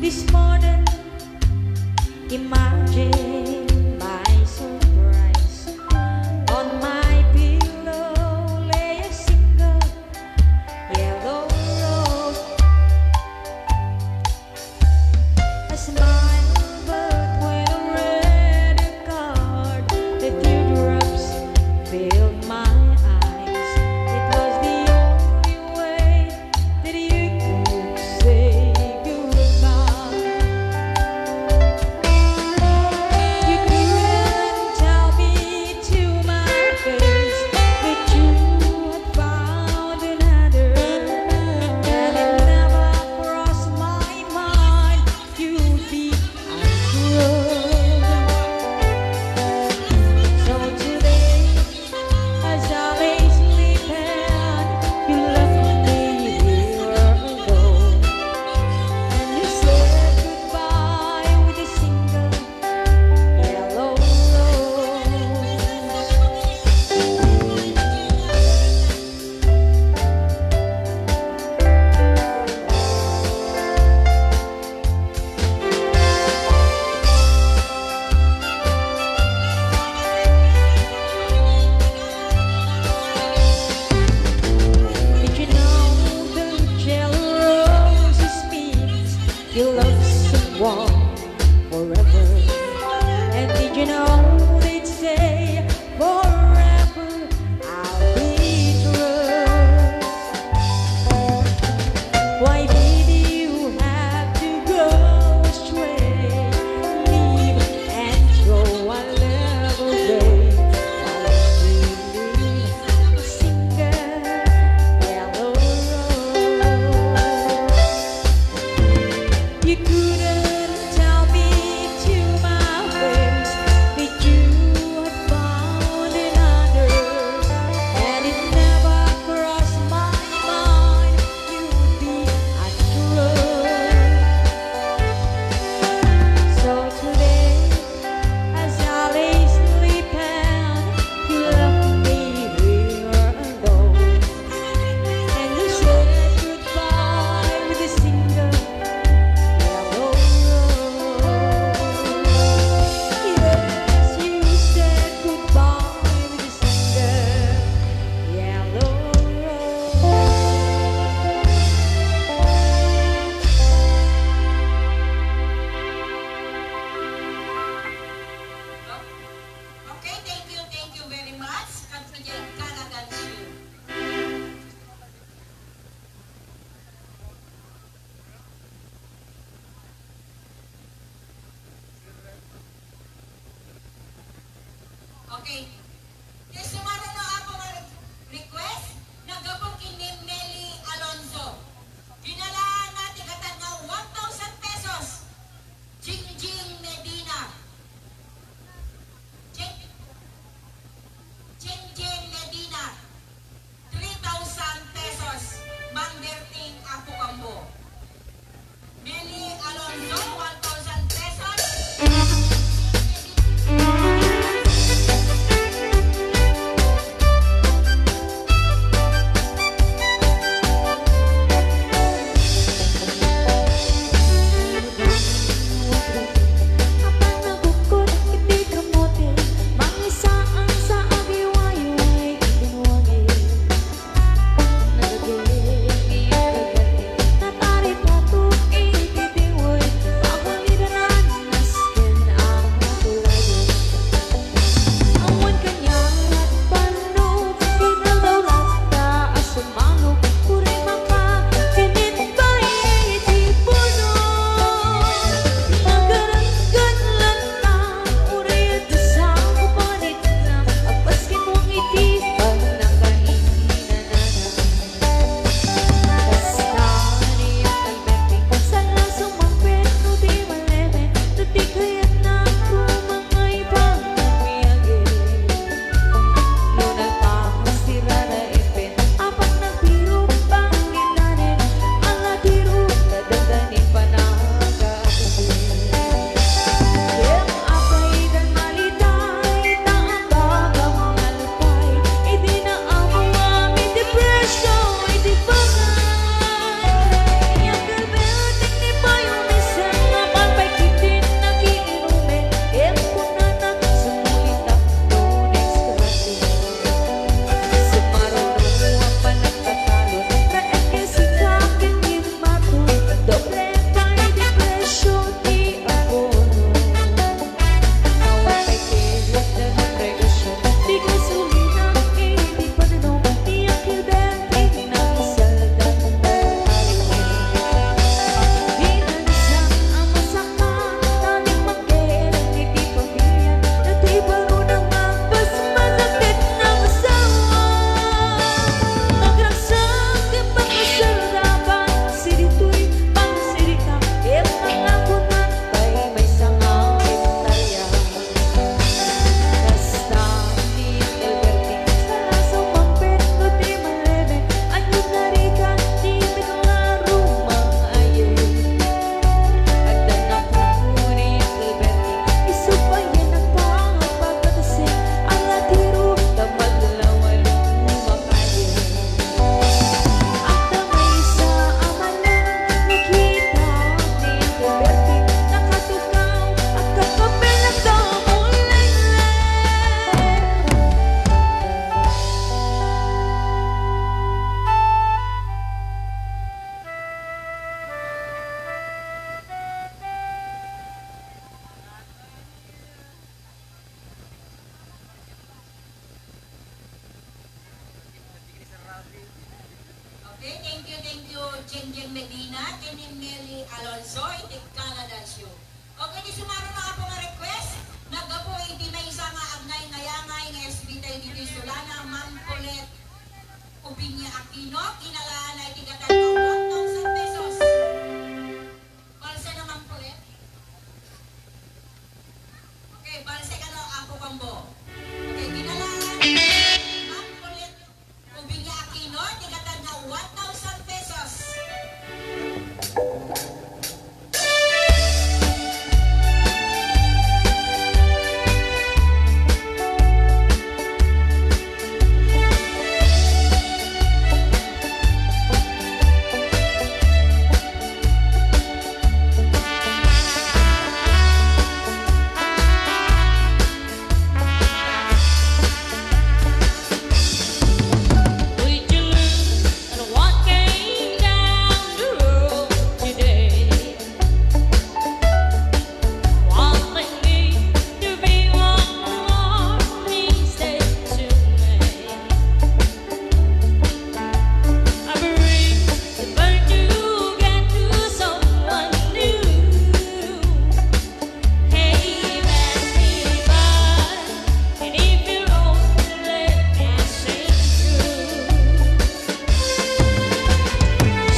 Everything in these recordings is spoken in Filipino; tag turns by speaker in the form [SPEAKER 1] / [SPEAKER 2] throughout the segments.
[SPEAKER 1] This morning, imagine my surprise. On my pillow lay a single yellow rose. A smile, but when I read the card, the teardrops filled my eyes. It was the only way that you could say goodbye. You couldn't tell me to my face that you had found another, and it never crossed my mind you'd be untrue. So today, as I lay sleeping, you left me here alone, and you said goodbye with a single yellow rose. Did you know the yellow roses means you love someone forever? And did you know they'd say forever I'll be true? Why did you have to go astray? Leave and go a little way. While feeling a single yellow rose. You couldn't tell me to my face that you had found another, and it never crossed my mind you'd be untrue. So today, as I lay sleeping, you left me here alone, and you said goodbye with a single yellow rose. Yes, you said goodbye with a single yellow rose.
[SPEAKER 2] Okay, thank you very much. Kanyan Kanagan you. Okay. Yes, sumara na ako nga request. Nagabong kini Nelly Alonzo. Dinalaan natin katag nga 1,000 pesos. Jingjing Medina. Jingjing Medina. 3,000 pesos. Manderting Apo Kambo. Nelly Alonzo, 1,000 pesos. Jenjen Medina, kini Meli Alonso, iti Canada Show. Okay, di sumaro na ako nga request. Nagapo iti may isa nga agnay ngayangay nga SB tayo dito Solana, Ma'am Colette Ubinya Aquino, kinalaan na iti katang 1,000 pesos. Balsa na Ma'am Colette. Okay, balsa ka na ako kambo. Okay, kinalaan Ma'am Colette Ubinya Aquino, iti katang 1,000 pesos.
[SPEAKER 1] Would you look at what came down the road today? Wanting me to be one more mistake to make. I bring the burn to get to someone new. Hey, pass me by, and if you're only let me say true.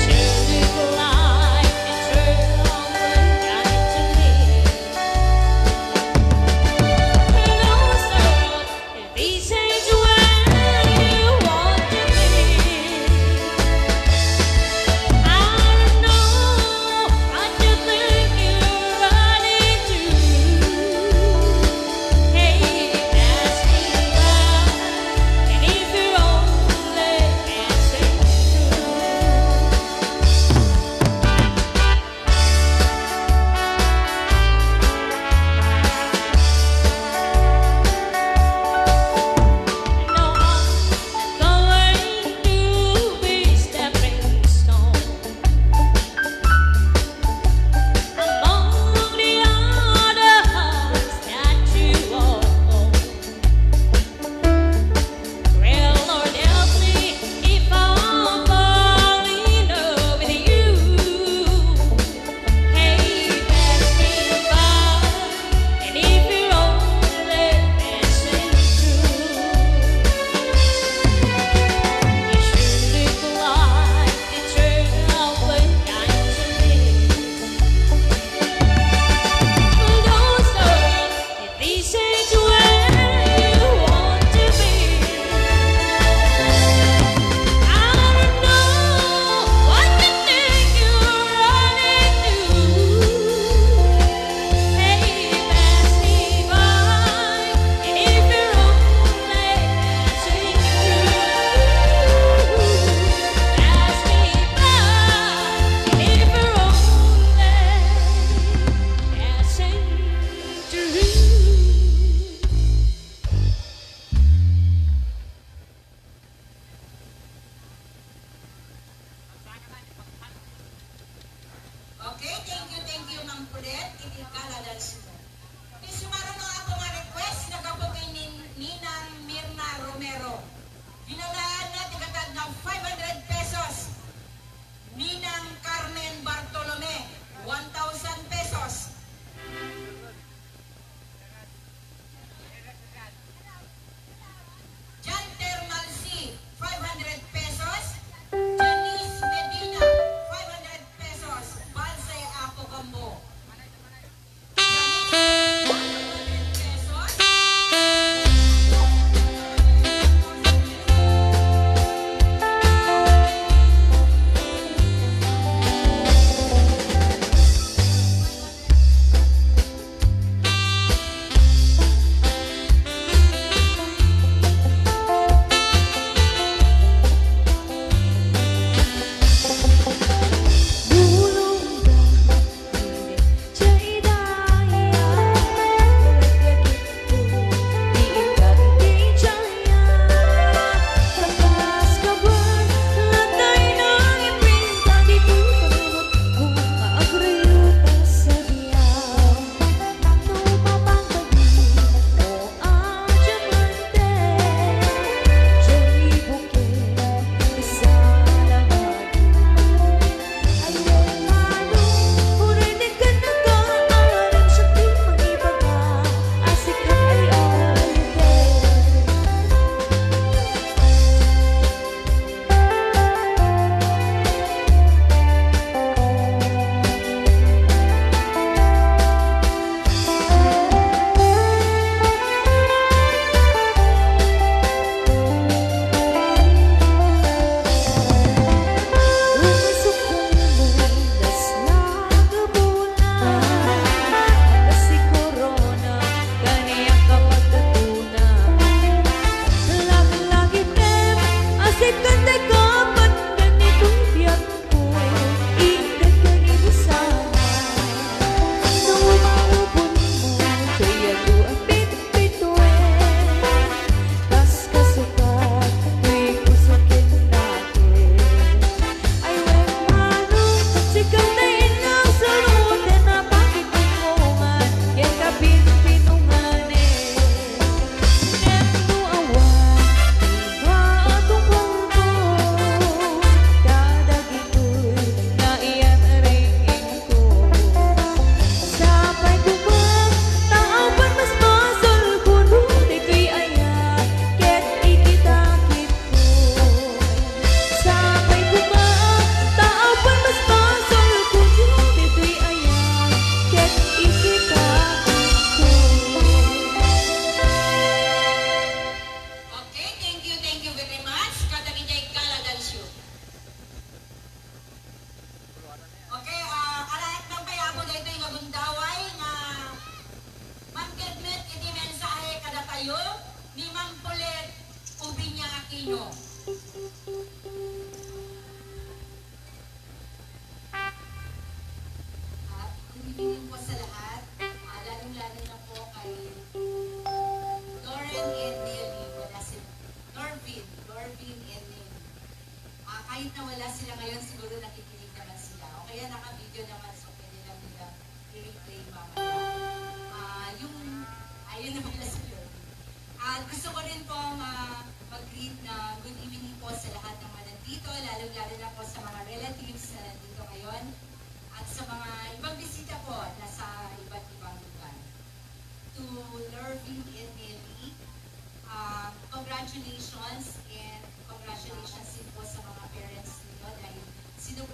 [SPEAKER 1] Should it like a trail on the night to me? No, sir, if these ain't where you want to be. I don't know what you think you're running to. Hey, pass me by, and if you're only can say no, I'm going to be stepping stone among the other hearts that you own. Well, Lord, help me if I'm falling in love with you. Hey, pass me by, and if you're only passing through, you should look like a trail when I'm to me. Don't stop if these ain't where you want to be. I don't know what you think you're running to. Hey, pass me by, and if you're only passing through, pass me by, and if you're only passing through.
[SPEAKER 2] Okay, thank you, Ma'am Colette. Iti Canada Show. Di sumaro na ako nga request, nagapugay ni Ninang Mirna Romero. Ginalaan na tigatag ng 500 pesos. Ninang Carmen Bartolome, 1,000 pesos. Jan Termalsi, 500 pesos. Janice Medina, 500 pesos. Balsay Apo Gambo. Janice, 100 pesos.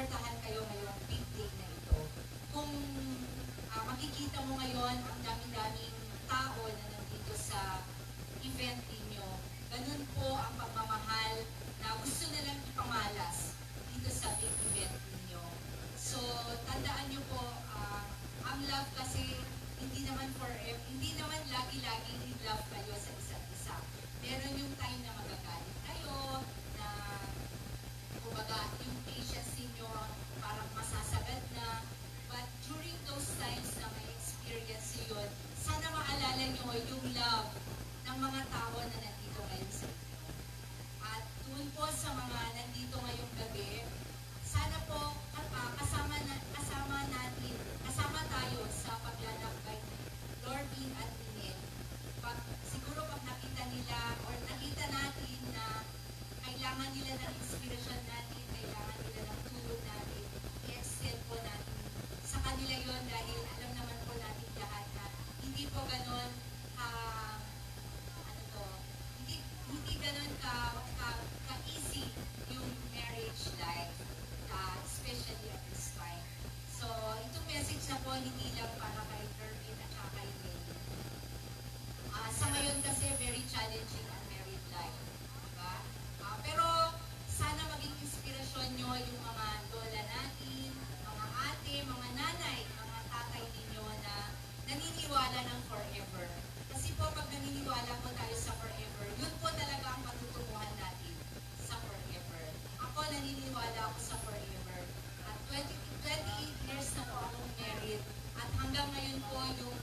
[SPEAKER 2] suportahan kayo ngayong big day na ito. Kung makikita mo ngayon ang dami-daming tao na nandito sa event ninyo, ganun po ang pagmamahal na gusto nilang ipamalas dito sa big event ninyo. So, tandaan nyo po, ang love kasi hindi naman forever, hindi naman lagi-lagi in-love kayo sa isa't isa. Meron yung time na magagalit kayo, na kumbaga yung patience ninyo parang masasagad na. But during those times na may experience yun, sana maalala nyo yung love ng mga tao na nandito ngayon sa inyo. At doon po sa mga nandito ngayong gabi, sana po kasama tayo sa paglalakbay ni Lordin at Ninel. Siguro pag nakita nila or nakita natin na kailangan nila ng inspirasyon natin, kailangan nila ng tulong natin, i-extend po natin sa kanila yon dahil alam naman po natin lahat na hindi po ganon hindi ganon ka-easy yung marriage life, especially at this time. So, itong message na po, hindi lang para kay Erwin at saka kay Nelly. Sa ngayon kasi, very challenging ang married life. Diba? Pero, sana maging inspirasyon nyo yung mga lola natin, mga ate, mga nanay, mga tatay ninyo na naniniwala ng forever. Kasi po, pag naniniwala po tayo sa forever, yun po talaga ang patutunguhan natin sa forever. Ako, naniniwala ako sa forever. At 28 years na po akong married. At hanggang ngayon po yung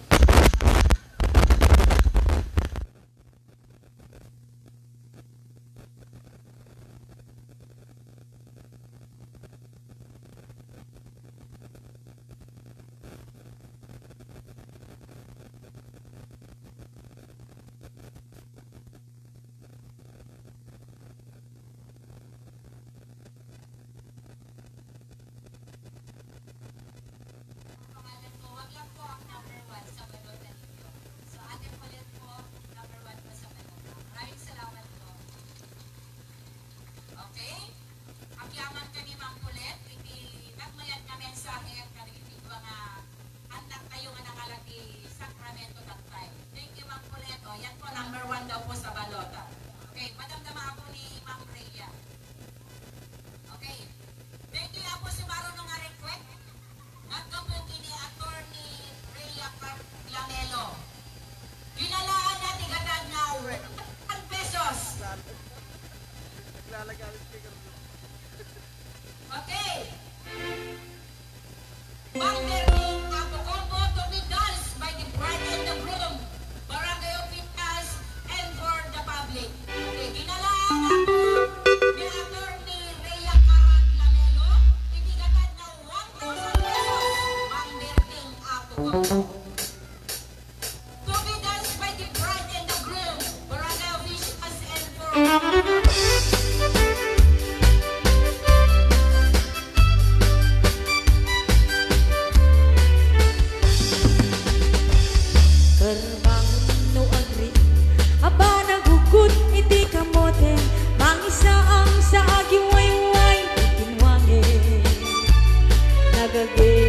[SPEAKER 2] pangalan ko, wag lang po ang number 1 sa balota ninyo. So, Ate Paulette po, number 1 po sa balota. Maraming salamat po.
[SPEAKER 3] Okay? Agyaman kami Ma'am Paulette, iti nagmayat na mensahe at karibig mga anak kayo nga nakalagi Sacramento that time. Thank you Ma'am Paulette. O, yan po, number 1 daw po sa balota. Okay, madamdama ako ni Ma'am Rhea. Okay. Thank you ako si marunong nga request. Nagkapong ini attorney Rhea Carlamelo. Ginalaan natin agad na 1 pesos. Okay. Bangderning Apo Combo to be danced by the bride and the groom, barangay officials, and for the public. Okay, ginalaan ako ni attorney Rhea Carlamelo. Ibigatan na 1,000 pesos. Bangderning Apo Combo. To be danced by the bride and the groom, barangay officials, and for
[SPEAKER 1] Karbangon no agri aba nagugut iti kamote mangisa ang sa agiwayway tinwange nagage